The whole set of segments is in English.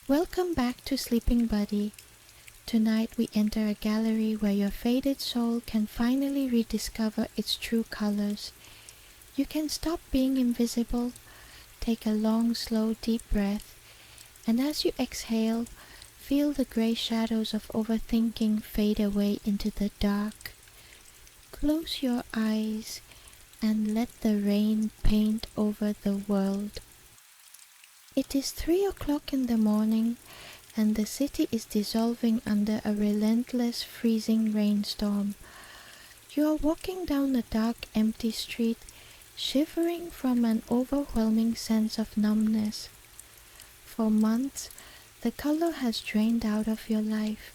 Welcome back to Sleeping Buddy. Tonight we enter a gallery where your faded soul can finally rediscover its true colors. You can stop being invisible, take a long, slow, deep breath, and as you exhale, feel the gray shadows of overthinking fade away into the dark. Close your eyes and let the rain paint over the world. It is 3 o'clock in the morning, and the city is dissolving under a relentless freezing rainstorm. You are walking down a dark, empty street, shivering from an overwhelming sense of numbness. For months, the color has drained out of your life.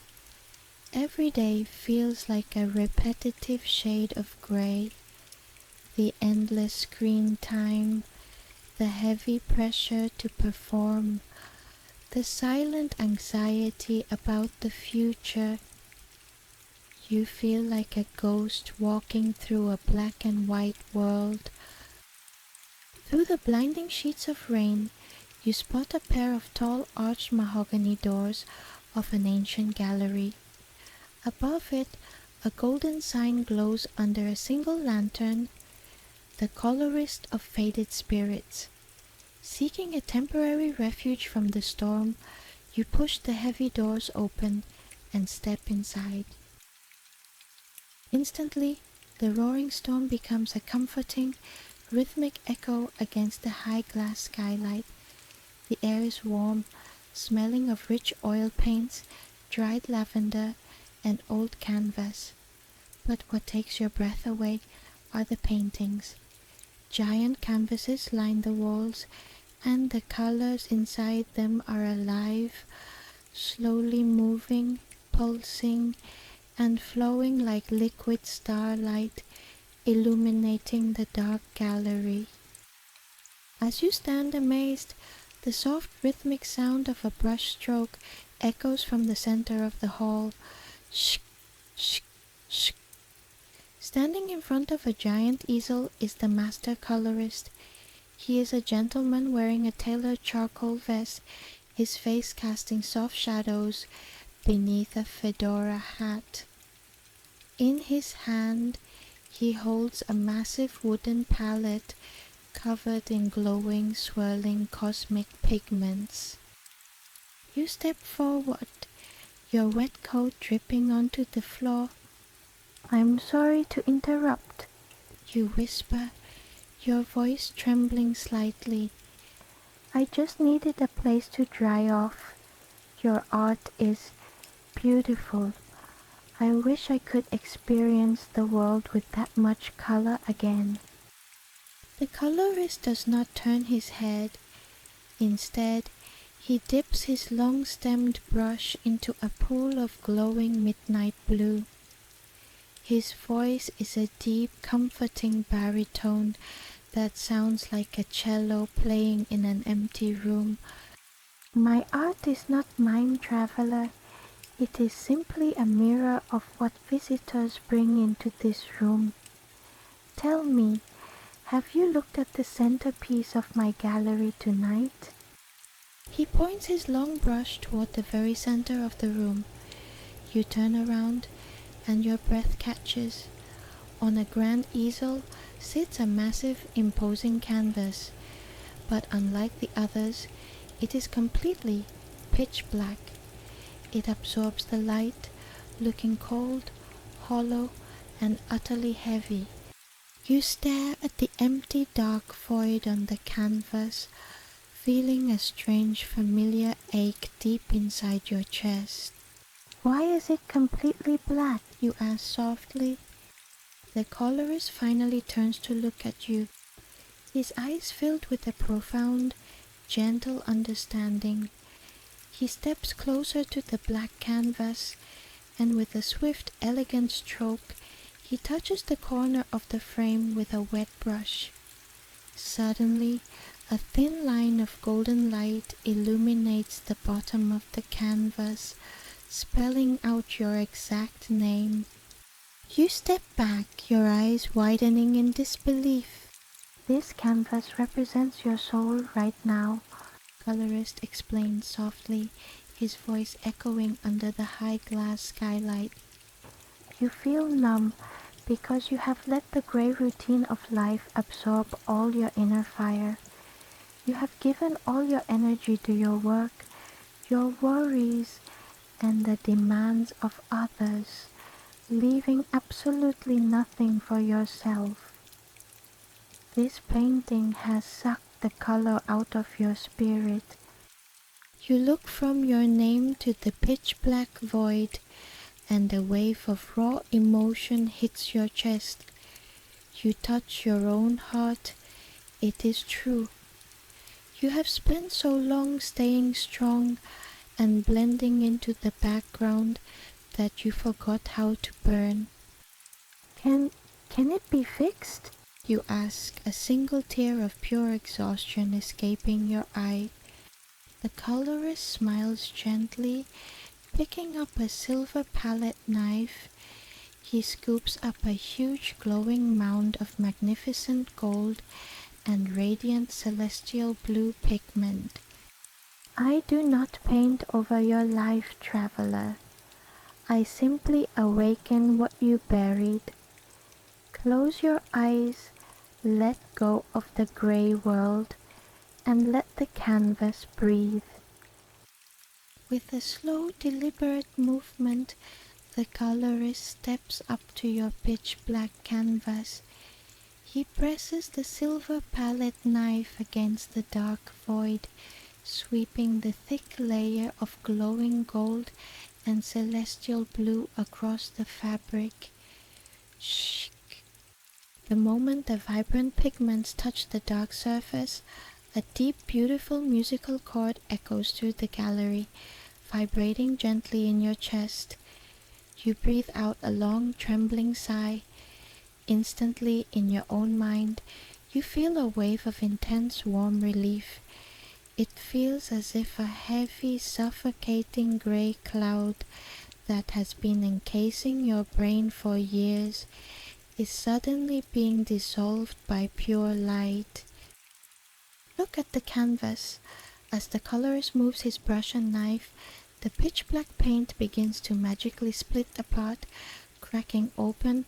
Every day feels like a repetitive shade of gray. The endless screen time, the heavy pressure to perform, the silent anxiety about the future. You feel like a ghost walking through a black and white world. Through the blinding sheets of rain, you spot a pair of tall arched mahogany doors of an ancient gallery. Above it, a golden sign glows under a single lantern, the Colorist of Faded Spirits. Seeking a temporary refuge from the storm, you push the heavy doors open and step inside. Instantly, the roaring storm becomes a comforting, rhythmic echo against the high glass skylight. The air is warm, smelling of rich oil paints, dried lavender, and old canvas. But what takes your breath away are the paintings. Giant canvases line the walls, and the colors inside them are alive, slowly moving, pulsing, and flowing like liquid starlight, illuminating the dark gallery. As you stand amazed, the soft rhythmic sound of a brush stroke echoes from the center of the hall. Shk, shk, shk. Standing in front of a giant easel is the master colorist. He is a gentleman wearing a tailored charcoal vest, his face casting soft shadows beneath a fedora hat. In his hand, he holds a massive wooden palette covered in glowing, swirling cosmic pigments. You step forward, your wet coat dripping onto the floor. "I'm sorry to interrupt," you whisper, your voice trembling slightly. "I just needed a place to dry off. Your art is beautiful. I wish I could experience the world with that much color again." The colorist does not turn his head. Instead, he dips his long-stemmed brush into a pool of glowing midnight blue. His voice is a deep, comforting baritone that sounds like a cello playing in an empty room. "My art is not mine, traveler. It is simply a mirror of what visitors bring into this room. Tell me, have you looked at the centerpiece of my gallery tonight?" He points his long brush toward the very center of the room. You turn around, and your breath catches. On a grand easel sits a massive, imposing canvas, but unlike the others, it is completely pitch black. It absorbs the light, looking cold, hollow, and utterly heavy. You stare at the empty, dark void on the canvas, feeling a strange, familiar ache deep inside your chest. "Why is it completely black?" you ask softly. The colorist finally turns to look at you, his eyes filled with a profound, gentle understanding. He steps closer to the black canvas, and with a swift, elegant stroke, he touches the corner of the frame with a wet brush. Suddenly, a thin line of golden light illuminates the bottom of the canvas, spelling out your exact name. You step back, your eyes widening in disbelief. This canvas represents your soul right now. Colorist explained softly, his voice echoing under the high glass skylight. You feel numb because you have let the grey routine of life absorb all your inner fire. You have given all your energy to your work, your worries, and the demands of others, leaving absolutely nothing for yourself. This painting has sucked the color out of your spirit. You look from your name to the pitch black void, and a wave of raw emotion hits your chest. You touch your own heart. It is true. You have spent so long staying strong and blending into the background that you forgot how to burn. Can it be fixed? You ask, a single tear of pure exhaustion escaping your eye. The colorist smiles gently, picking up a silver palette knife. He scoops up a huge glowing mound of magnificent gold and radiant celestial blue pigment. I do not paint over your life, traveler. I simply awaken what you buried. Close your eyes, let go of the grey world, and let the canvas breathe. With a slow, deliberate movement, the colorist steps up to your pitch black canvas. He presses the silver palette knife against the dark void, sweeping the thick layer of glowing gold and celestial blue across the fabric. Shh! The moment the vibrant pigments touch the dark surface, a deep, beautiful musical chord echoes through the gallery, vibrating gently in your chest. You breathe out a long, trembling sigh. Instantly, in your own mind, you feel a wave of intense, warm relief. It feels as if a heavy, suffocating grey cloud that has been encasing your brain for years is suddenly being dissolved by pure light. Look at the canvas. As the colorist moves his brush and knife, the pitch black paint begins to magically split apart, cracking open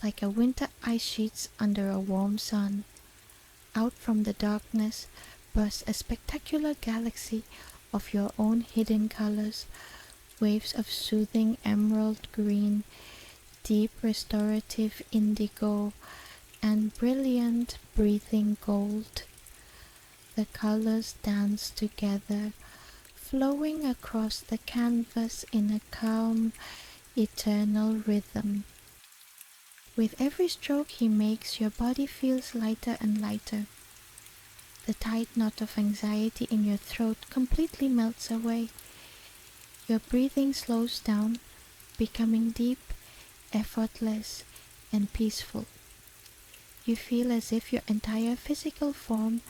like a winter ice sheets under a warm sun. Out from the darkness bursts a spectacular galaxy of your own hidden colors, waves of soothing emerald green, deep restorative indigo, and brilliant breathing gold. The colors dance together, flowing across the canvas in a calm, eternal rhythm. With every stroke he makes, your body feels lighter and lighter. The tight knot of anxiety in your throat completely melts away. Your breathing slows down, becoming deep, effortless, and peaceful. You feel as if your entire physical form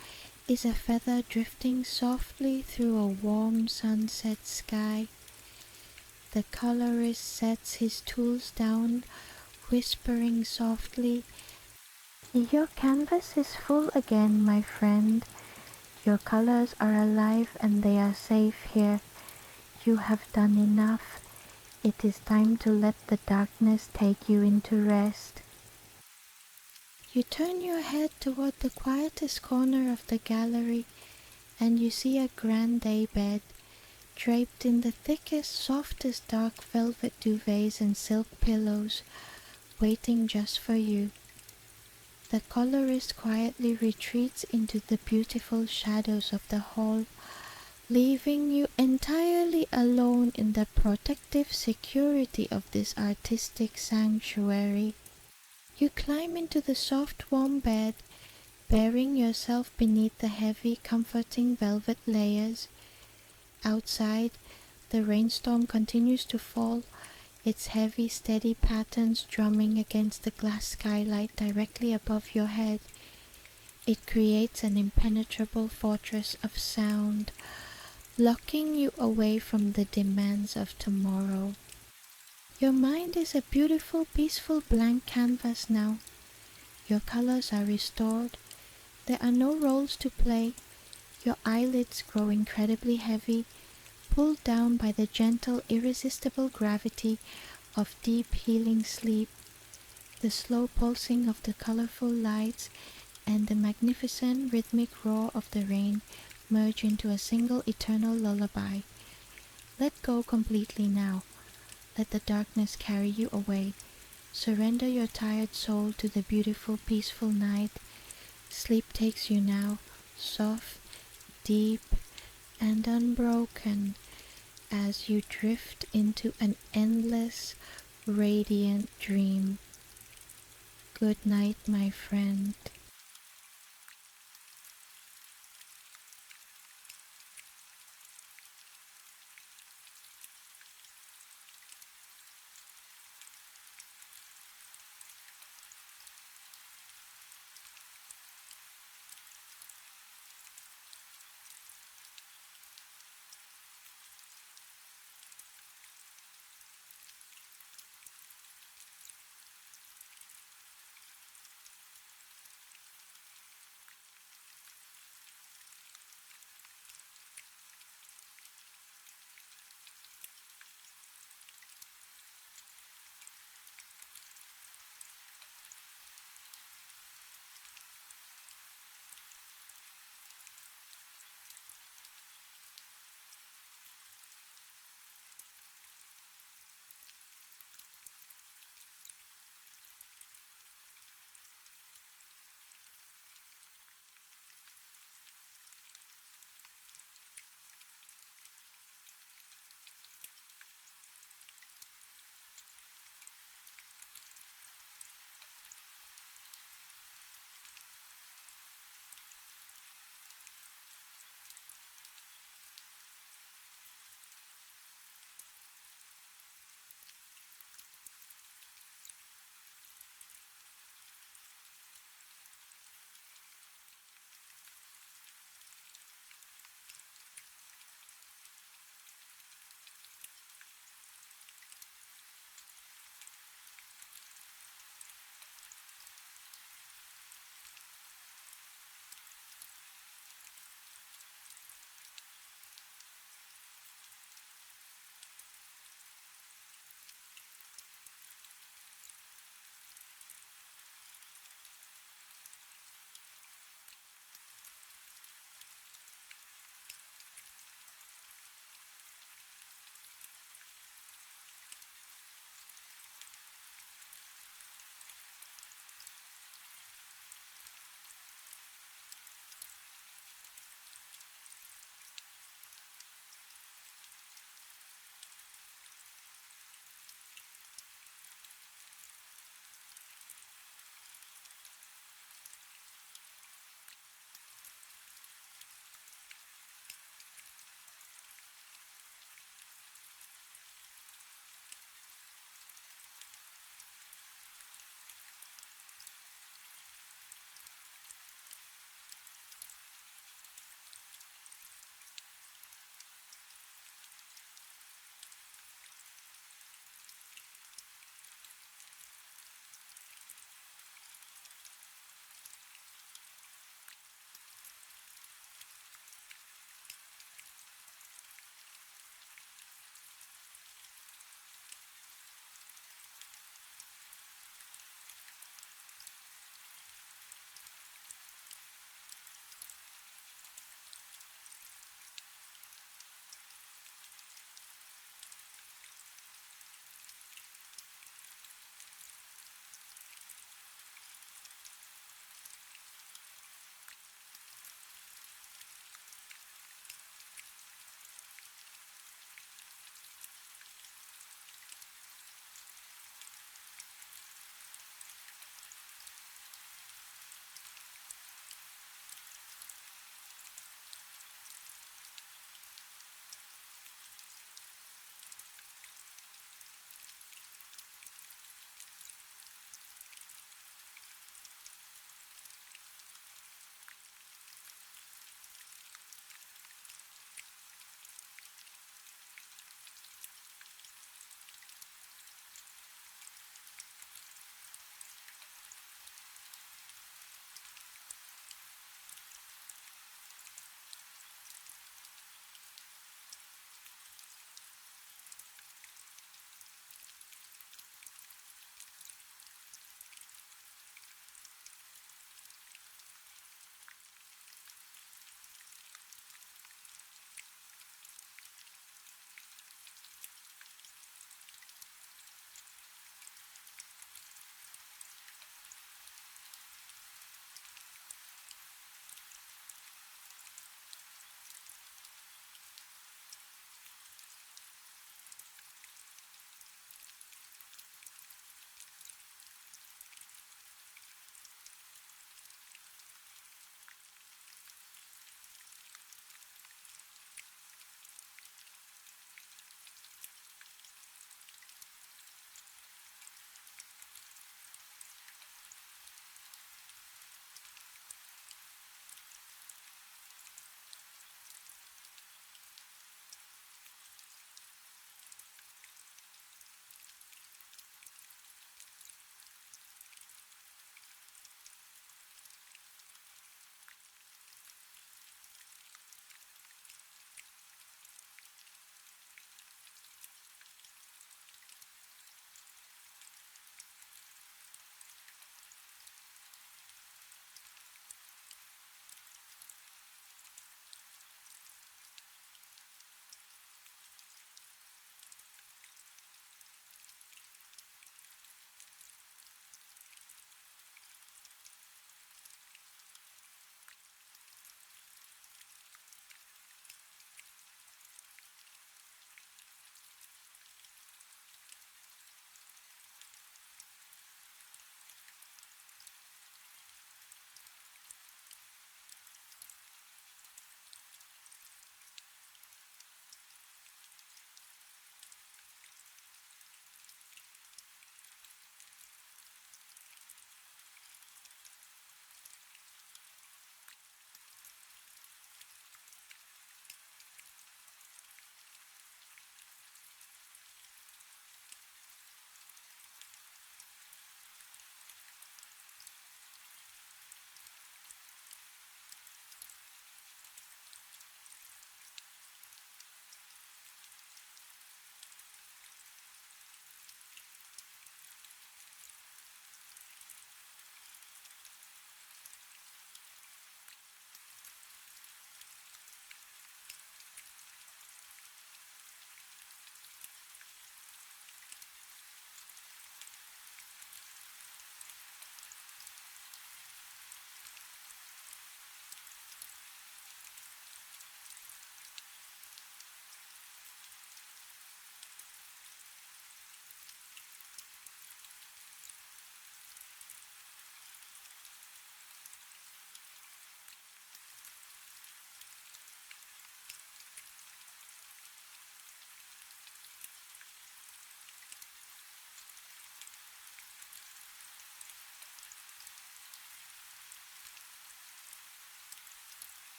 is a feather drifting softly through a warm sunset sky. The colorist sets his tools down, whispering softly, "Your canvas is full again, my friend. Your colors are alive and they are safe here. You have done enough. It is time to let the darkness take you into rest." You turn your head toward the quietest corner of the gallery, and you see a grand daybed, draped in the thickest, softest dark velvet duvets and silk pillows, waiting just for you. The colorist quietly retreats into the beautiful shadows of the hall, leaving you entirely alone in the protective security of this artistic sanctuary. You climb into the soft, warm bed, burying yourself beneath the heavy, comforting velvet layers. Outside, the rainstorm continues to fall, its heavy, steady patterns drumming against the glass skylight directly above your head. It creates an impenetrable fortress of sound, locking you away from the demands of tomorrow. Your mind is a beautiful, peaceful blank canvas now. Your colors are restored. There are no roles to play. Your eyelids grow incredibly heavy, pulled down by the gentle, irresistible gravity of deep healing sleep. The slow pulsing of the colorful lights and the magnificent rhythmic roar of the rain merge into a single eternal lullaby. Let go completely now. Let the darkness carry you away. Surrender your tired soul to the beautiful, peaceful night. Sleep takes you now, soft, deep, and unbroken, as you drift into an endless, radiant dream. Good night, my friend.